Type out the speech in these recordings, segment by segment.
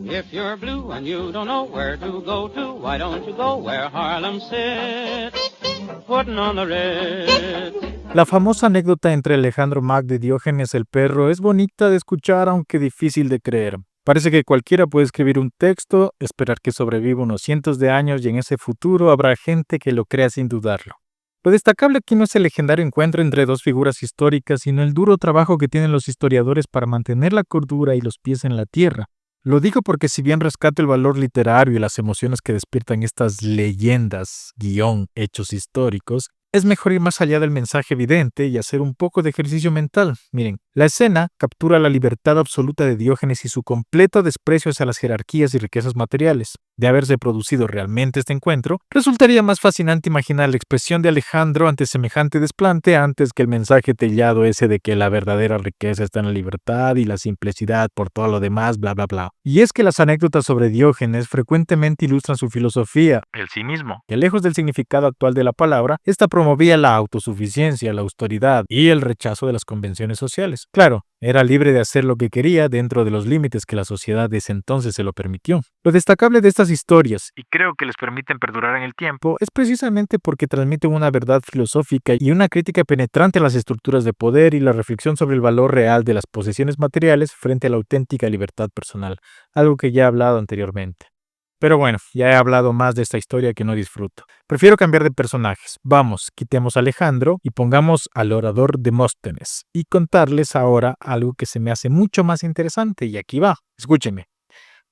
If you're blue and you don't know where to go to, why don't you go where Harlem sits, putting on the Ritz. La famosa anécdota entre Alejandro Mack de Diógenes el perro es bonita de escuchar, aunque difícil de creer. Parece que cualquiera puede escribir un texto, esperar que sobreviva unos cientos de años y en ese futuro habrá gente que lo crea sin dudarlo. Lo destacable aquí no es el legendario encuentro entre dos figuras históricas, sino el duro trabajo que tienen los historiadores para mantener la cordura y los pies en la tierra. Lo digo porque si bien rescato el valor literario y las emociones que despiertan estas leyendas, hechos históricos, es mejor ir más allá del mensaje evidente y hacer un poco de ejercicio mental. Miren, la escena captura la libertad absoluta de Diógenes y su completo desprecio hacia las jerarquías y riquezas materiales. De haberse producido realmente este encuentro, resultaría más fascinante imaginar la expresión de Alejandro ante semejante desplante antes que el mensaje tellado ese de que la verdadera riqueza está en la libertad y la simplicidad por todo lo demás, bla bla bla. Y es que las anécdotas sobre Diógenes frecuentemente ilustran su filosofía, el cinismo, que lejos del significado actual de la palabra, esta promovía la autosuficiencia, la austeridad y el rechazo de las convenciones sociales. Claro, era libre de hacer lo que quería dentro de los límites que la sociedad de ese entonces se lo permitió. Lo destacable de estas historias, y creo que les permiten perdurar en el tiempo, es precisamente porque transmiten una verdad filosófica y una crítica penetrante a las estructuras de poder y la reflexión sobre el valor real de las posesiones materiales frente a la auténtica libertad personal, algo que ya he hablado anteriormente. Pero bueno, ya he hablado más de esta historia que no disfruto. Prefiero cambiar de personajes. Vamos, quitemos a Alejandro y pongamos al orador Demóstenes y contarles ahora algo que se me hace mucho más interesante, y aquí va. Escúchenme.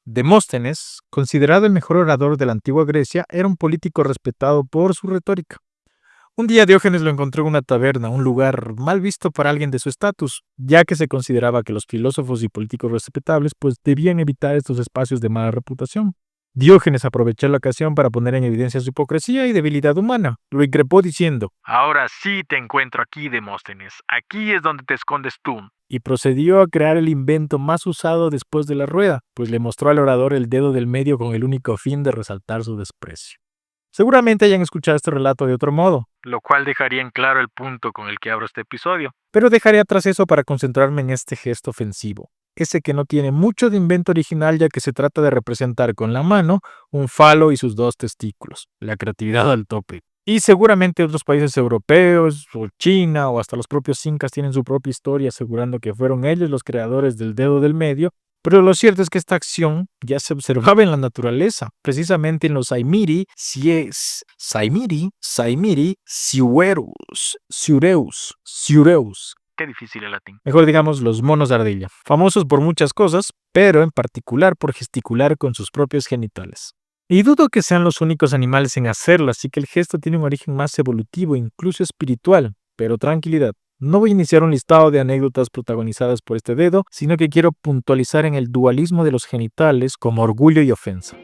Demóstenes, considerado el mejor orador de la antigua Grecia, era un político respetado por su retórica. Un día Diógenes lo encontró en una taberna, un lugar mal visto para alguien de su estatus, ya que se consideraba que los filósofos y políticos respetables pues debían evitar estos espacios de mala reputación. Diógenes aprovechó la ocasión para poner en evidencia su hipocresía y debilidad humana. Lo increpó diciendo: «Ahora sí te encuentro aquí, Demóstenes. Aquí es donde te escondes tú». Y procedió a crear el invento más usado después de la rueda, pues le mostró al orador el dedo del medio con el único fin de resaltar su desprecio. Seguramente hayan escuchado este relato de otro modo, lo cual dejaría en claro el punto con el que abro este episodio. Pero dejaré atrás eso para concentrarme en este gesto ofensivo. Ese que no tiene mucho de invento original, ya que se trata de representar con la mano un falo y sus dos testículos. La creatividad al tope. Y seguramente otros países europeos, o China, o hasta los propios incas tienen su propia historia asegurando que fueron ellos los creadores del dedo del medio. Pero lo cierto es que esta acción ya se observaba en la naturaleza, precisamente en los Saimiri, Siureus. Qué difícil el latín. Mejor digamos los monos de ardilla, famosos por muchas cosas, pero en particular por gesticular con sus propios genitales. Y dudo que sean los únicos animales en hacerlo, así que el gesto tiene un origen más evolutivo, incluso espiritual. Pero tranquilidad, no voy a iniciar un listado de anécdotas protagonizadas por este dedo, sino que quiero puntualizar en el dualismo de los genitales como orgullo y ofensa.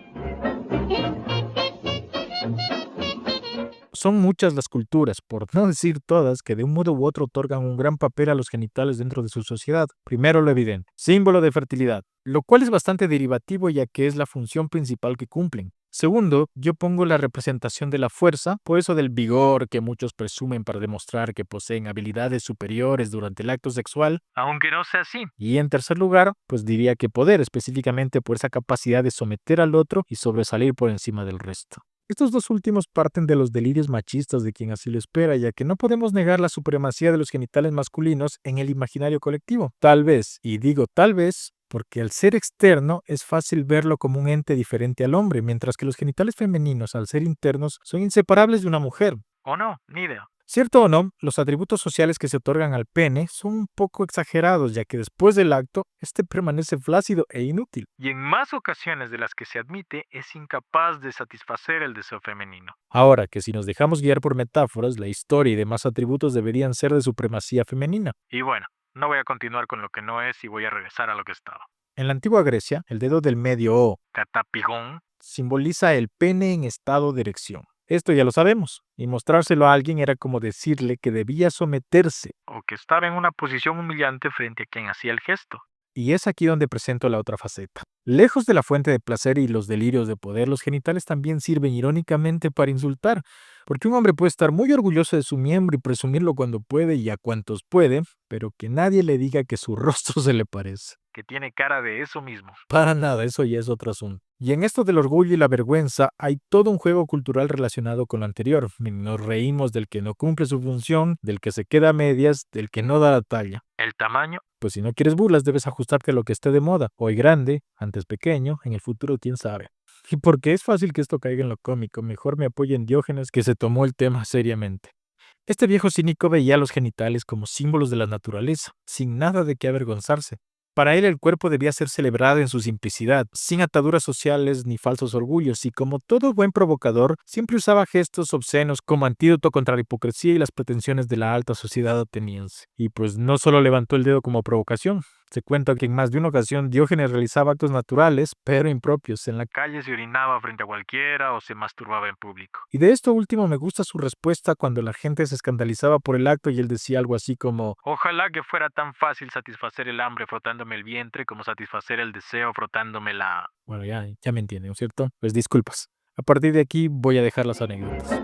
Son muchas las culturas, por no decir todas, que de un modo u otro otorgan un gran papel a los genitales dentro de su sociedad. Primero lo evidente, símbolo de fertilidad, lo cual es bastante derivativo ya que es la función principal que cumplen. Segundo, yo pongo la representación de la fuerza, por eso del vigor que muchos presumen para demostrar que poseen habilidades superiores durante el acto sexual, aunque no sea así. Y en tercer lugar, pues diría que poder, específicamente por esa capacidad de someter al otro y sobresalir por encima del resto. Estos dos últimos parten de los delirios machistas de quien así lo espera, ya que no podemos negar la supremacía de los genitales masculinos en el imaginario colectivo. Tal vez, y digo tal vez, porque al ser externo es fácil verlo como un ente diferente al hombre, mientras que los genitales femeninos, al ser internos, son inseparables de una mujer. ¿O no? Ni idea. Cierto o no, los atributos sociales que se otorgan al pene son un poco exagerados, ya que después del acto, este permanece flácido e inútil. Y en más ocasiones de las que se admite, es incapaz de satisfacer el deseo femenino. Ahora que si nos dejamos guiar por metáforas, la historia y demás atributos deberían ser de supremacía femenina. Y bueno, no voy a continuar con lo que no es y voy a regresar a lo que estaba. En la antigua Grecia, el dedo del medio o catapigón simboliza el pene en estado de erección. Esto ya lo sabemos, y mostrárselo a alguien era como decirle que debía someterse o que estaba en una posición humillante frente a quien hacía el gesto. Y es aquí donde presento la otra faceta. Lejos de la fuente de placer y los delirios de poder, los genitales también sirven irónicamente para insultar, porque un hombre puede estar muy orgulloso de su miembro y presumirlo cuando puede y a cuantos puede, pero que nadie le diga que su rostro se le parece. que tiene cara de eso mismo. Para nada, eso ya es otro asunto. Y en esto del orgullo y la vergüenza hay todo un juego cultural relacionado con lo anterior. Nos reímos del que no cumple su función, del que se queda a medias, del que no da la talla. ¿El tamaño? Pues si no quieres burlas, debes ajustarte a lo que esté de moda. Hoy grande, antes pequeño, en el futuro quién sabe. Y porque es fácil que esto caiga en lo cómico, mejor me apoyo en Diógenes, que se tomó el tema seriamente. Este viejo cínico veía los genitales como símbolos de la naturaleza, sin nada de qué avergonzarse. Para él el cuerpo debía ser celebrado en su simplicidad, sin ataduras sociales ni falsos orgullos, y como todo buen provocador, siempre usaba gestos obscenos como antídoto contra la hipocresía y las pretensiones de la alta sociedad ateniense. Y pues no solo levantó el dedo como provocación. Se cuenta que en más de una ocasión Diógenes realizaba actos naturales, pero impropios. En la calle se orinaba frente a cualquiera o se masturbaba en público. Y de esto último me gusta su respuesta cuando la gente se escandalizaba por el acto y él decía algo así como: ojalá que fuera tan fácil satisfacer el hambre frotándome el vientre como satisfacer el deseo frotándome la... Bueno, ya me entienden, ¿no es cierto? Pues disculpas. A partir de aquí voy a dejar las anécdotas.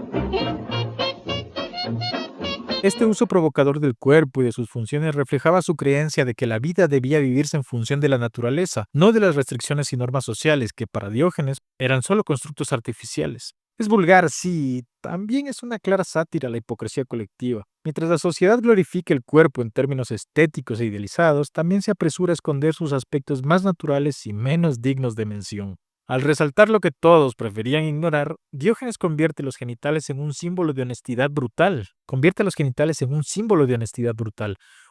Este uso provocador del cuerpo y de sus funciones reflejaba su creencia de que la vida debía vivirse en función de la naturaleza, no de las restricciones y normas sociales que para Diógenes eran solo constructos artificiales. Es vulgar, sí, también es una clara sátira a la hipocresía colectiva. Mientras la sociedad glorifica el cuerpo en términos estéticos e idealizados, también se apresura a esconder sus aspectos más naturales y menos dignos de mención. Al resaltar lo que todos preferían ignorar, Diógenes convierte los genitales en un símbolo de honestidad brutal.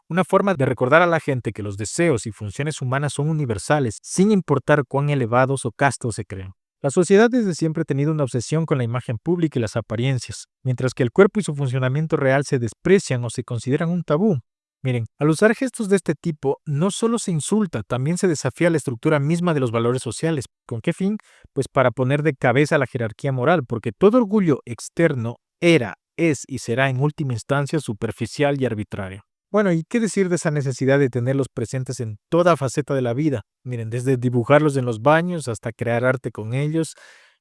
Una forma de recordar a la gente que los deseos y funciones humanas son universales, sin importar cuán elevados o castos se crean. La sociedad desde siempre ha tenido una obsesión con la imagen pública y las apariencias, mientras que el cuerpo y su funcionamiento real se desprecian o se consideran un tabú. Miren, al usar gestos de este tipo, no solo se insulta, también se desafía la estructura misma de los valores sociales. ¿Con qué fin? Pues para poner de cabeza la jerarquía moral, porque todo orgullo externo era, es y será en última instancia superficial y arbitrario. Bueno, ¿y qué decir de esa necesidad de tenerlos presentes en toda faceta de la vida? Miren, desde dibujarlos en los baños hasta crear arte con ellos,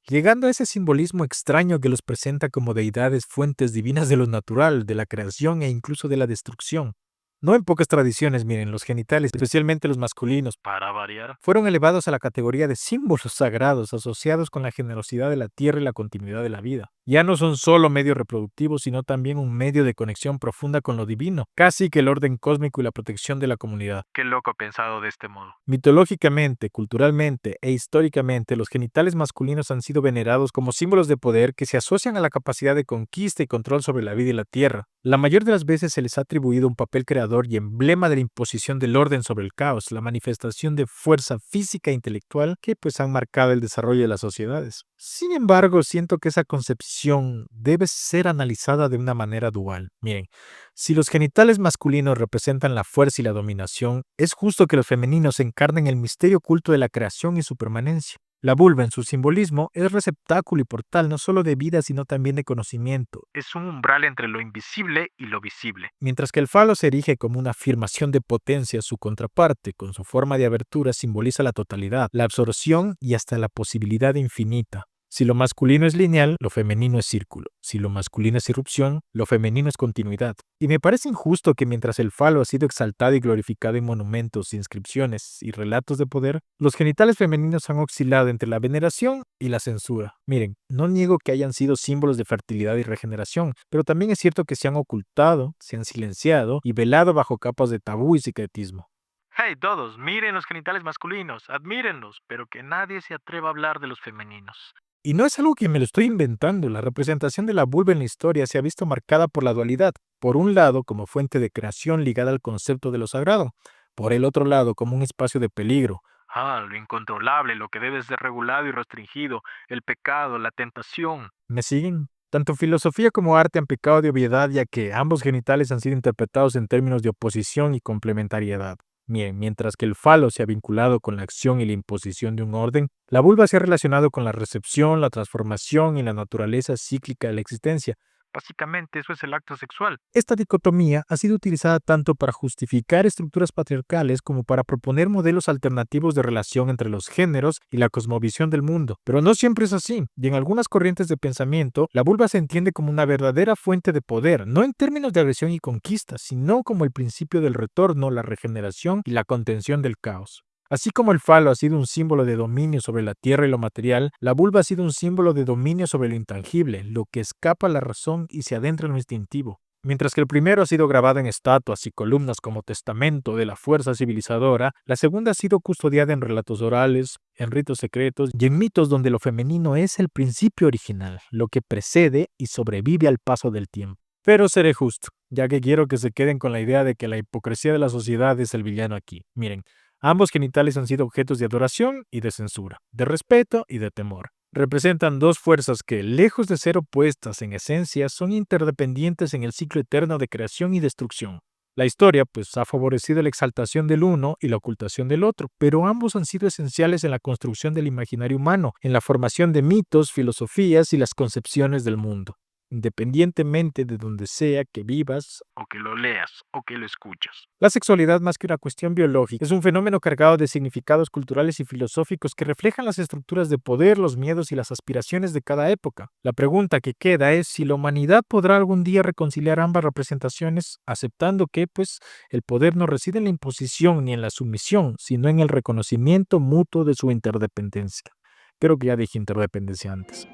llegando a ese simbolismo extraño que los presenta como deidades, fuentes divinas de lo natural, de la creación e incluso de la destrucción. No en pocas tradiciones, miren, los genitales, especialmente los masculinos, para variar, fueron elevados a la categoría de símbolos sagrados asociados con la generosidad de la tierra y la continuidad de la vida. Ya no son solo medios reproductivos, sino también un medio de conexión profunda con lo divino, casi que el orden cósmico y la protección de la comunidad. Qué loco pensado de este modo. Mitológicamente, culturalmente e históricamente, los genitales masculinos han sido venerados como símbolos de poder que se asocian a la capacidad de conquista y control sobre la vida y la tierra. La mayor de las veces se les ha atribuido un papel creador y emblema de la imposición del orden sobre el caos, la manifestación de fuerza física e intelectual que pues han marcado el desarrollo de las sociedades. Sin embargo, siento que esa concepción debe ser analizada de una manera dual. Miren, si los genitales masculinos representan la fuerza y la dominación, es justo que los femeninos encarnen el misterio oculto de la creación y su permanencia. La vulva, en su simbolismo, es receptáculo y portal no solo de vida, sino también de conocimiento. Es un umbral entre lo invisible y lo visible. Mientras que el falo se erige como una afirmación de potencia, su contraparte, con su forma de abertura, simboliza la totalidad, la absorción y hasta la posibilidad infinita. Si lo masculino es lineal, lo femenino es círculo. Si lo masculino es irrupción, lo femenino es continuidad. Y me parece injusto que mientras el falo ha sido exaltado y glorificado en monumentos, inscripciones y relatos de poder, los genitales femeninos han oscilado entre la veneración y la censura. Miren, no niego que hayan sido símbolos de fertilidad y regeneración, pero también es cierto que se han ocultado, se han silenciado y velado bajo capas de tabú y secretismo. Hey todos, miren los genitales masculinos, admírenlos, pero que nadie se atreva a hablar de los femeninos. Y no es algo que me lo estoy inventando, la representación de la vulva en la historia se ha visto marcada por la dualidad, por un lado como fuente de creación ligada al concepto de lo sagrado, por el otro lado como un espacio de peligro. Lo incontrolable, lo que debe ser regulado y restringido, el pecado, la tentación. ¿Me siguen? Tanto filosofía como arte han pecado de obviedad, ya que ambos genitales han sido interpretados en términos de oposición y complementariedad. Mientras que el falo se ha vinculado con la acción y la imposición de un orden, la vulva se ha relacionado con la recepción, la transformación y la naturaleza cíclica de la existencia. Básicamente eso es el acto sexual. Esta dicotomía ha sido utilizada tanto para justificar estructuras patriarcales como para proponer modelos alternativos de relación entre los géneros y la cosmovisión del mundo. Pero no siempre es así, y en algunas corrientes de pensamiento, la vulva se entiende como una verdadera fuente de poder, no en términos de agresión y conquista, sino como el principio del retorno, la regeneración y la contención del caos. Así como el falo ha sido un símbolo de dominio sobre la tierra y lo material, la vulva ha sido un símbolo de dominio sobre lo intangible, lo que escapa a la razón y se adentra en lo instintivo. Mientras que el primero ha sido grabado en estatuas y columnas como testamento de la fuerza civilizadora, la segunda ha sido custodiada en relatos orales, en ritos secretos y en mitos donde lo femenino es el principio original, lo que precede y sobrevive al paso del tiempo. Pero seré justo, ya que quiero que se queden con la idea de que la hipocresía de la sociedad es el villano aquí. Miren, ambos genitales han sido objetos de adoración y de censura, de respeto y de temor. Representan dos fuerzas que, lejos de ser opuestas en esencia, son interdependientes en el ciclo eterno de creación y destrucción. La historia, pues, ha favorecido la exaltación del uno y la ocultación del otro, pero ambos han sido esenciales en la construcción del imaginario humano, en la formación de mitos, filosofías y las concepciones del mundo, independientemente de donde sea que vivas o que lo leas o que lo escuchas. La sexualidad, más que una cuestión biológica, es un fenómeno cargado de significados culturales y filosóficos que reflejan las estructuras de poder, los miedos y las aspiraciones de cada época. La pregunta que queda es si la humanidad podrá algún día reconciliar ambas representaciones, aceptando que, pues, el poder no reside en la imposición ni en la sumisión, sino en el reconocimiento mutuo de su interdependencia. Creo que ya dije interdependencia antes.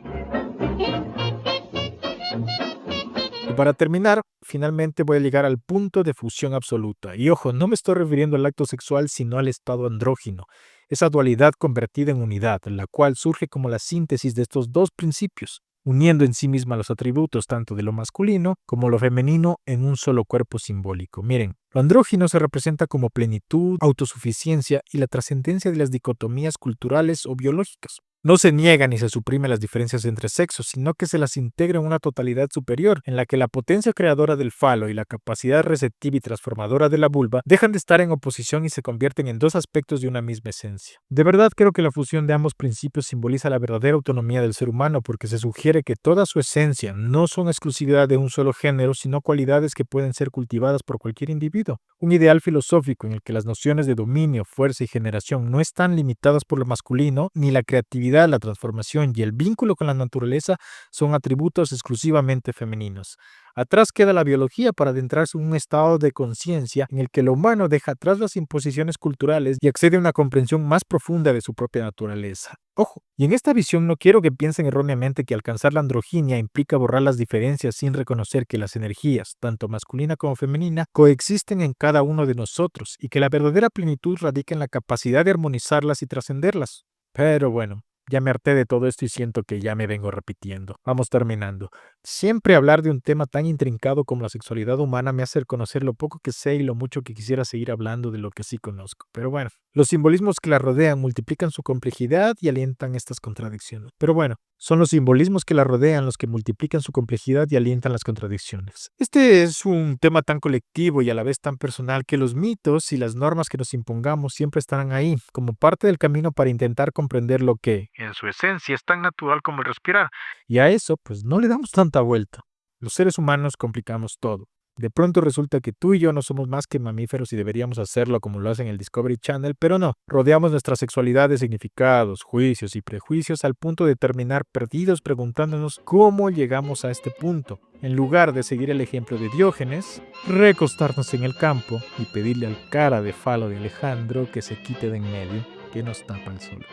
Y para terminar, finalmente voy a llegar al punto de fusión absoluta. Y ojo, no me estoy refiriendo al acto sexual, sino al estado andrógino, esa dualidad convertida en unidad, la cual surge como la síntesis de estos dos principios, uniendo en sí misma los atributos tanto de lo masculino como lo femenino en un solo cuerpo simbólico. Miren, lo andrógino se representa como plenitud, autosuficiencia y la trascendencia de las dicotomías culturales o biológicas. No se niega ni se suprime las diferencias entre sexos, sino que se las integra en una totalidad superior, en la que la potencia creadora del falo y la capacidad receptiva y transformadora de la vulva dejan de estar en oposición y se convierten en dos aspectos de una misma esencia. De verdad creo que la fusión de ambos principios simboliza la verdadera autonomía del ser humano, porque se sugiere que toda su esencia no son exclusividad de un solo género, sino cualidades que pueden ser cultivadas por cualquier individuo. Un ideal filosófico en el que las nociones de dominio, fuerza y generación no están limitadas por lo masculino, ni la creatividad, la transformación y el vínculo con la naturaleza son atributos exclusivamente femeninos. Atrás queda la biología para adentrarse en un estado de conciencia en el que lo humano deja atrás las imposiciones culturales y accede a una comprensión más profunda de su propia naturaleza. Ojo, y en esta visión no quiero que piensen erróneamente que alcanzar la androginia implica borrar las diferencias sin reconocer que las energías, tanto masculina como femenina, coexisten en cada uno de nosotros y que la verdadera plenitud radica en la capacidad de armonizarlas y trascenderlas. Pero bueno, ya me harté de todo esto y siento que ya me vengo repitiendo. Vamos terminando. Siempre hablar de un tema tan intrincado como la sexualidad humana me hace conocer lo poco que sé y lo mucho que quisiera seguir hablando de lo que sí conozco. Pero bueno, los simbolismos que la rodean multiplican su complejidad y alientan estas contradicciones. Pero bueno, son los simbolismos que la rodean los que multiplican su complejidad y alientan las contradicciones. Este es un tema tan colectivo y a la vez tan personal que los mitos y las normas que nos impongamos siempre estarán ahí, como parte del camino para intentar comprender lo que, en su esencia, es tan natural como el respirar. Y a eso, pues no le damos tanta vuelta. Los seres humanos complicamos todo. De pronto resulta que tú y yo no somos más que mamíferos y deberíamos hacerlo como lo hacen el Discovery Channel, pero no. Rodeamos nuestra sexualidad de significados, juicios y prejuicios al punto de terminar perdidos preguntándonos cómo llegamos a este punto. En lugar de seguir el ejemplo de Diógenes, recostarnos en el campo y pedirle al cara de falo de Alejandro que se quite de en medio, que nos tapa el sol.